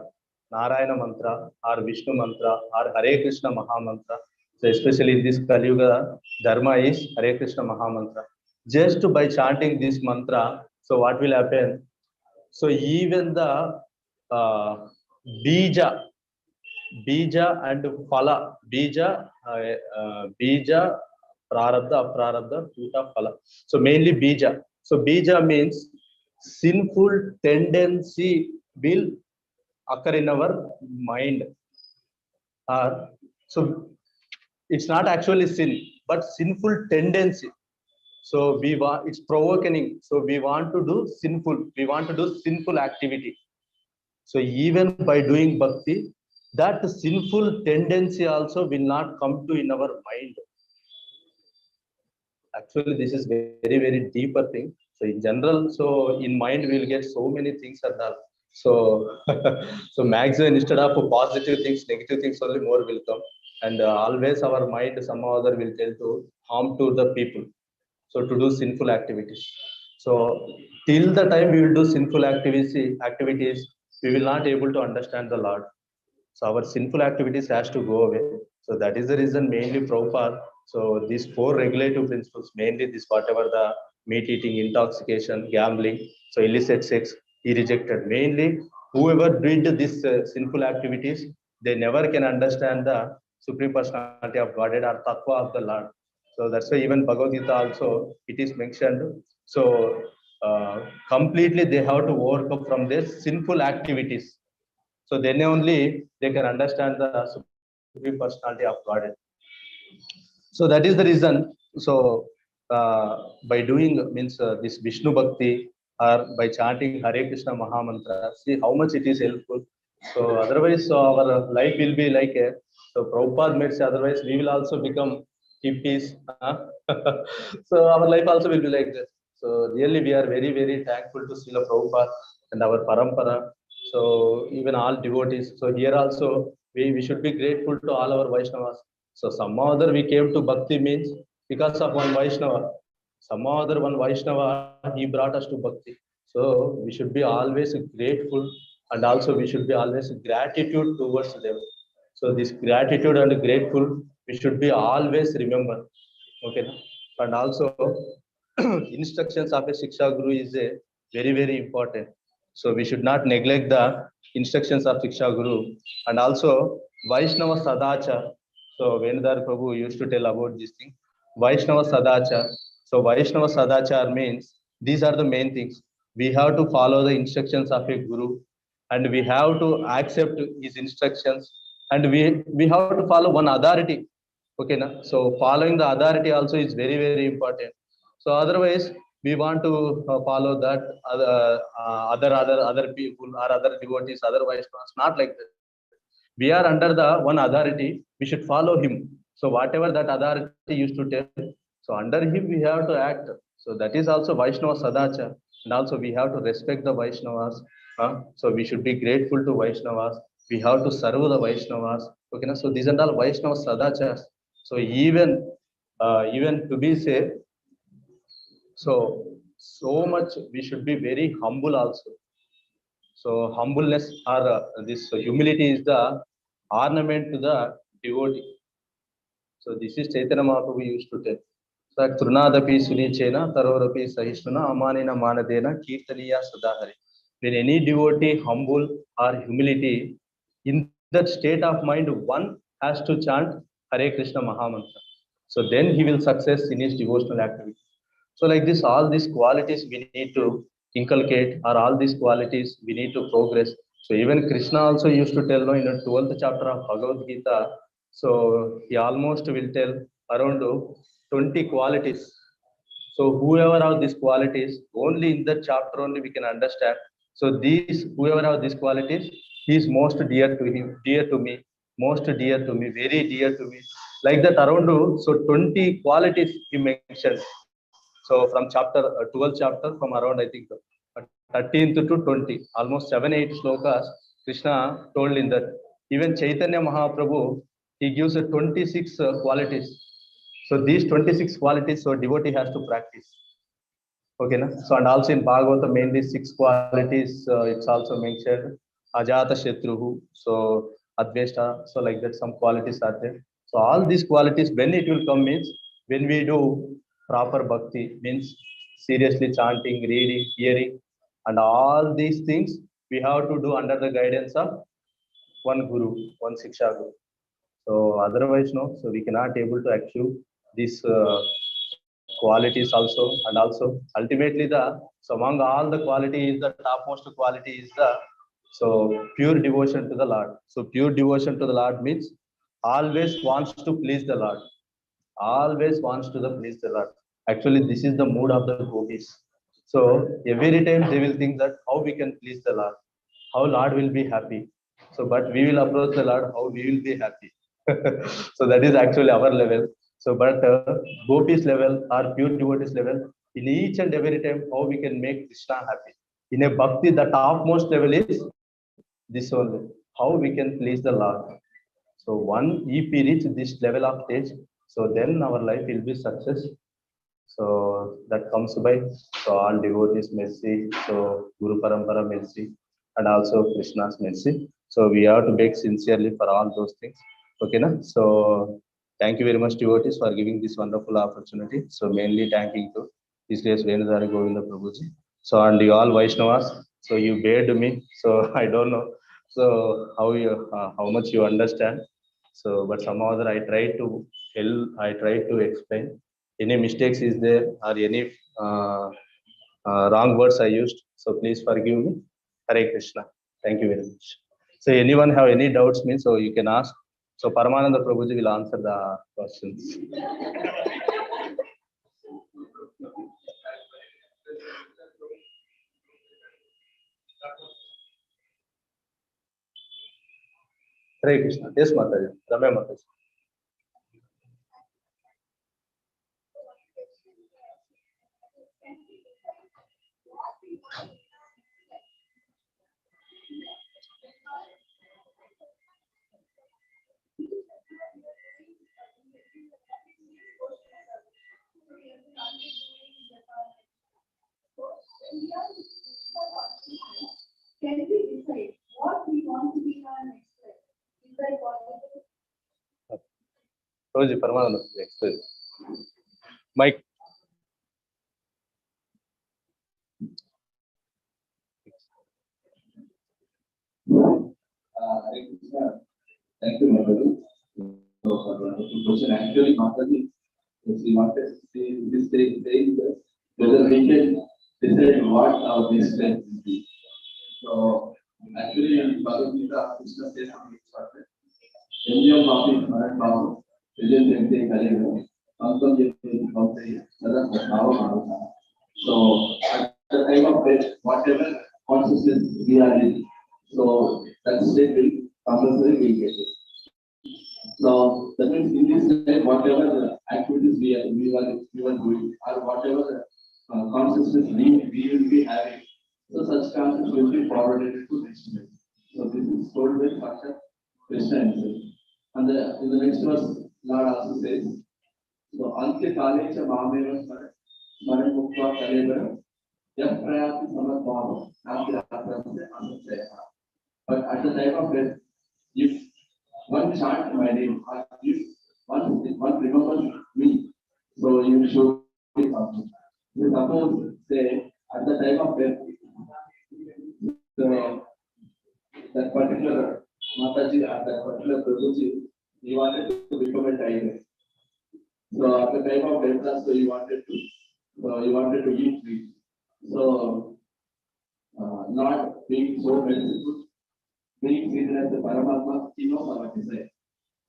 Narayana mantra or Vishnu mantra or Hare Krishna Maha mantra. So especially in this Kali Yuga, Dharma is Hare Krishna Maha mantra. Just by chanting this mantra, so what will happen? So even the uh, bija, bija and phala, bija, prarabdha, aprarabdha, kuta, phala. So mainly bija. So bija means sinful tendency will occur in our mind. So it's not actually sin, but sinful tendency. So we want, it's provoking. So we want to do sinful. We want to do sinful activity. So even by doing bhakti, that sinful tendency also will not come to in our mind. Actually, this is very, very deeper thing. So in general, so in mind we will get so many things and all. So so maximum instead of positive things, negative things only more will come. And always our mind somehow other will tell to harm to the people. So to do sinful activities. So till the time we will do sinful activities, we will not able to understand the Lord. So our sinful activities has to go away. So that is the reason mainly Prabhupada. So these four regulative principles, mainly this whatever the meat eating, intoxication, gambling, so illicit sex, he rejected. Mainly whoever did these sinful activities, they never can understand the Supreme Personality of Godhead or Tattva of the Lord. So that's why even Bhagavad Gita also it is mentioned. So completely they have to overcome from their sinful activities. So then only they can understand the Supreme Personality of Godhead. So that is the reason. So by doing means this Vishnu Bhakti or by chanting Hare Krishna Maha Mantra, see how much it is helpful. So otherwise, so our life will be like a. So Prabhupada made say otherwise we will also become hippies. So our life also will be like that. So really we are very, very thankful to Srila Prabhupada and our Parampara. So even all devotees. So here also we should be grateful to all our Vaishnavas. So some other we came to Bhakti means because of one Vaishnava. Some other one Vaishnava, he brought us to Bhakti. So we should be always grateful and also we should be always gratitude towards them. So this gratitude and grateful, we should be always remember. Okay. And also instructions of a Shiksha Guru is a very, very important. So we should not neglect the instructions of Shiksha Guru. And also Vaishnava Sadacha. So Venadar Prabhu used to tell about this thing. Vaishnava Sadacha. So Vaishnava Sadachar means these are the main things. We have to follow the instructions of a Guru and we have to accept his instructions and we have to follow one authority. Okay, na? So following the authority also is very, very important. So otherwise, we want to follow that other people or other devotees, other Vaishnavas, not like that. We are under the one authority, we should follow him. So whatever that authority used to tell, so under him we have to act. So that is also Vaishnava Sadacha. And also we have to respect the Vaishnavas. So we should be grateful to Vaishnavas. We have to serve the Vaishnavas. Okay, na? So these are all Vaishnava Sadachas. So even to be safe, so much we should be very humble also. So humbleness or this humility is the ornament to the devotee. So this is Chaitanya Mahaprabhu used to tell. So Trunadapi Sunichena, Tarorapi Sahishuna, Amanina Manadena, Kirtaniya Sadahari. When any devotee humble or humility, in that state of mind, one has to chant Hare Krishna Mahamantra. So then he will success in his devotional activity. So like this, all these qualities we need to inculcate, or all these qualities we need to progress. So even Krishna also used to tell, no, in the 12th chapter of Bhagavad Gita, so he almost will tell around 20 qualities. So whoever have these qualities, only in that chapter only we can understand. So these, whoever have these qualities, he is most dear to him, dear to me, most dear to me, very dear to me. Like that around, so 20 qualities he mentioned. So from chapter 12th chapter, from around I think 13th to 20, almost 7-8 slokas, Krishna told in that. Even Chaitanya Mahaprabhu, he gives 26 qualities. So these 26 qualities, so devotee has to practice. Okay, na? So and also in Bhagavatam, mainly 6 qualities. It's also mentioned Ajata Shatruhu, so Adveshta, so like that some qualities are there. So all these qualities, when it will come means when we do proper bhakti, means seriously chanting, reading, hearing, and all these things we have to do under the guidance of one guru, one Siksha guru. So otherwise, no. So we cannot able to achieve these qualities also, and also ultimately so among all the quality is the topmost quality is the pure devotion to the Lord. So pure devotion to the Lord means always wants to please the Lord, always wants to please the Lord. Actually, this is the mood of the gopis. So every time they will think that how we can please the Lord, how Lord will be happy. So, but we will approach the Lord, how we will be happy. So that is actually our level. So, but gopis level or pure devotees level, in each and every time, how we can make Krishna happy. In a bhakti, the topmost level is this only. How we can please the Lord. So one, if we reach this level of stage, so then our life will be success. So that comes by so all devotees mercy, so Guru Parampara mercy, and also Krishna's mercy. So we have to beg sincerely for all those things. Okay, na? So thank you very much, devotees, for giving this wonderful opportunity. So mainly thanking to His Grace Venudhari Govinda Prabhuji. So and you all Vaishnavas. So you begged me. So I don't know. So how much you understand. So but somehow that I try to tell, I try to explain. Any mistakes is there or any wrong words I used, so please forgive me. Hare Krishna. Thank you very much. So anyone have any doubts means, so you can ask. So Paramananda Prabhuji will answer the questions. Hare Krishna. Yes, Mataji. Ramya Mataji. Can we decide what we want to be our next life? Is that possible? Prabhuji, Paramananda Prabhuji. Mike. Thank you, Mataji. So, for the question, actually, Mataji, she wanted to say this saying that whether we can decide what our next step will be. So, actually, in Bhagavad Gita, Krishna says something like that. Enjam Bhavi Bharat Bhavu, present day calendar, so at the time of death, whatever consciousness we are in, so that state will compulsory will get it. So that means in this life, whatever activities we were doing, or whatever consciousness we will be having, so such consciousness will be forwarded to next life. So this is told by Sakshat Krishna himself. And in the next verse, Lord also says, so Ante Kalecha Mameva Smara Mukta Kalebara, Yam Prayati Samatmava, Nati Atramse Anusaya. But at the time of death, if one chant my name, or if one remembers me, so you should be something. You suppose, say, at the time of death, that particular Mataji or that particular Prabhuji, he wanted to become a tiger. So at the time of death, so he wanted to eat meat. So not being so merciful, being seen as the Paramatma, he knows what to say.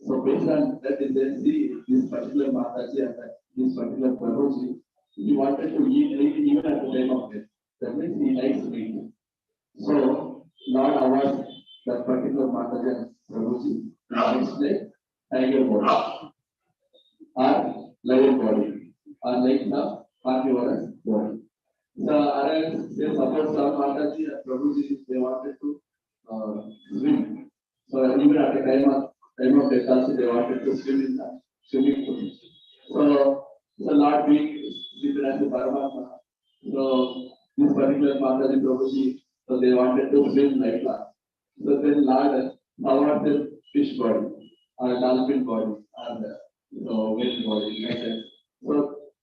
So based on that, they see this particular Mataji and this particular Prabhuji, he wanted to eat meat even at the time of death. That means he likes meat. So Lord awards that particular Mataji and Prabhuji, he likes like tiger body, or lion body, or like the carnivorous body. So others, say suppose some Mataji and Prabhuji, they wanted to swim. So even at the time of death also, they wanted to swim in the swimming pool. So Lord being seated as the Paramatma, so this particular Mataji Prabhuji, so they wanted to swim like that. So then Lord powered the fish body, or dolphin body, or the whale body, like that. So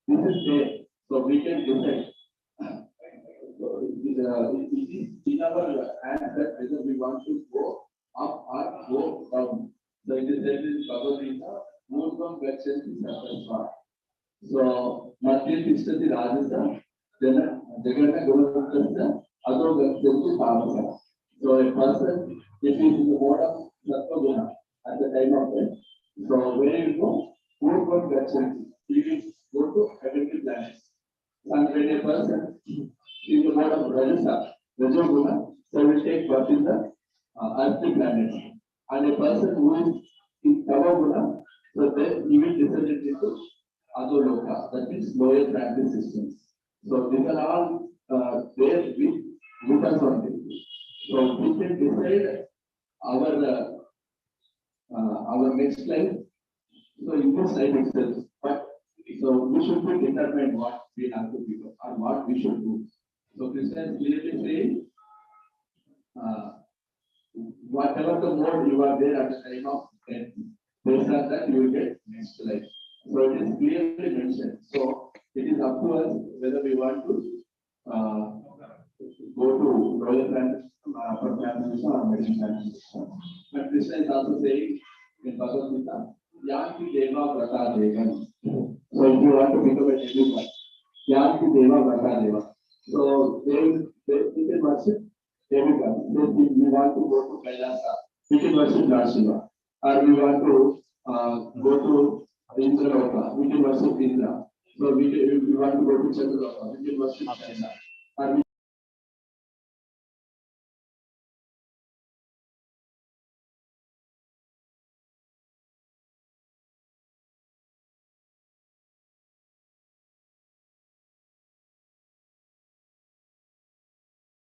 this is there. So we can decide. So it is in our hands that whether we want to go up or go down. So it is said in Bhagavad Gita, Murvam Gachanti Sarvasva. So Madhya Tishtati Rajasa, Jagana Gurukasta, Adho Gachanti Tamasa. So a person, if he is in the mode of Sattva Guna at the time of death, so where you go, Murvam Gachanti, he will go to heavenly planets. And when a person is the mode of Rajasa, Rajoguna, so will take birth in the earthly planets. And a person who is in Tavaguna, so then he will descend into Adoloka, that means lower planetary systems. So these are all there with Buddha's on it. So we can decide our next life. So in this life itself, but so we should be determined what we have to become or what we should do. So Krishna is clearly saying, whatever the mode you are there at the time of death, based on that you will get next life. So it is clearly mentioned. So it is up to us whether we want to go to lower planet system or upper planet system or middle planet system. But Krishna is also saying in Bhagavad Gita, Yanti Deva Vrata Devan. So if you want to become a demigod, Yanti Deva Vrata Deva. So they can worship demigods. We want to go to Kailasa, we can worship Lord Shiva. Or we want to go to Indra Loka, we can worship Indra. So we want to go to Chandraloka, we can worship Chandra.